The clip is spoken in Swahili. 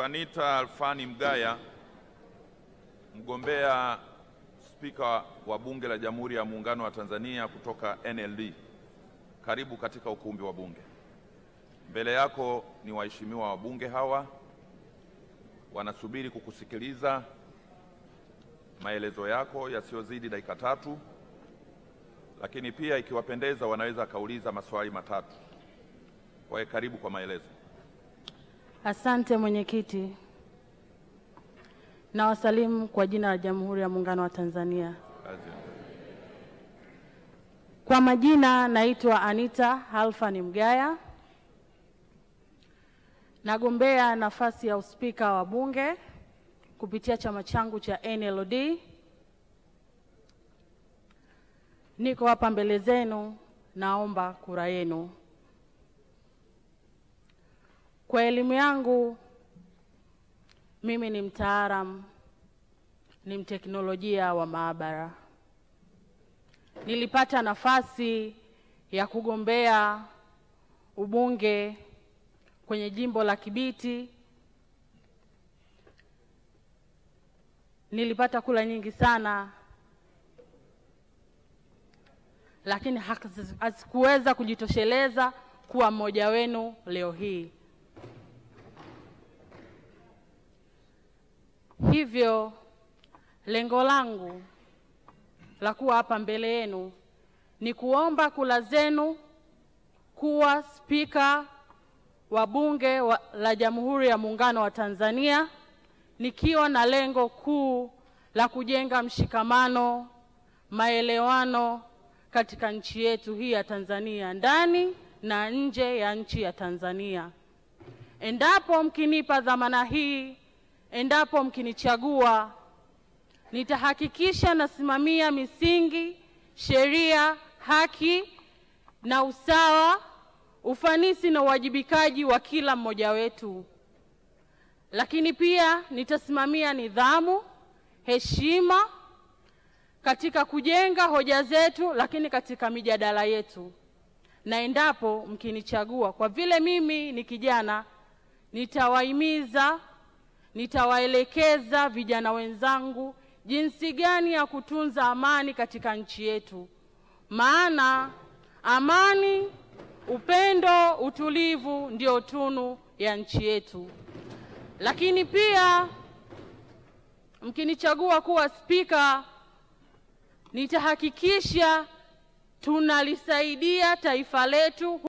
Ndugu Anita Alfani Mgaya, mgombea Spika wa Bunge la Jamhuri ya Muungano wa Tanzania kutoka NLD, karibu katika ukumbi wa Bunge. Mbele yako ni waheshimiwa wabunge hawa, wanasubiri kukusikiliza maelezo yako yasiyozidi dakika 3, lakini pia ikiwapendeza wanaweza kauliza maswali matatu. Kwa hiyo karibu kwa maelezo. Asante mwenyekiti. Na wasalimu kwa jina la Jamhuri ya Muungano wa Tanzania. Kwa majina naitwa Anita Alfani Mgaya. Nagombea nafasi ya uspika wa Bunge kupitia chama changu cha NLD. Niko hapa mbele zenu, naomba kura yenu. Kwa elimu yangu, mimi ni mtaalamu, ni mteknolojia wa maabara. Nilipata nafasi ya kugombea ubunge kwenye jimbo la Kibiti. Nilipata kura nyingi sana, lakini hazikuweza kujitosheleza kuwa mmoja wenu leo hii. Hivyo lengo langu la kuwa hapa mbele yenu ni kuomba kura zenu kuwa spika wa Bunge la Jamhuri ya Muungano wa Tanzania, nikiwa na lengo kuu la kujenga mshikamano, maelewano katika nchi yetu hii ya Tanzania, ndani na nje ya nchi ya Tanzania. Endapo mkinipa dhamana hii, endapo mkinichagua, nitahakikisha nasimamia misingi, sheria, haki na usawa, ufanisi na uwajibikaji wa kila mmoja wetu. Lakini pia nitasimamia nidhamu, heshima katika kujenga hoja zetu, lakini katika mijadala yetu. Na endapo mkinichagua, kwa vile mimi ni kijana, nitawahimiza, nitawaelekeza vijana wenzangu jinsi gani ya kutunza amani katika nchi yetu. Maana amani, upendo, utulivu ndio tunu ya nchi yetu. Lakini pia mkinichagua kuwa spika, nitahakikisha tunalisaidia taifa letu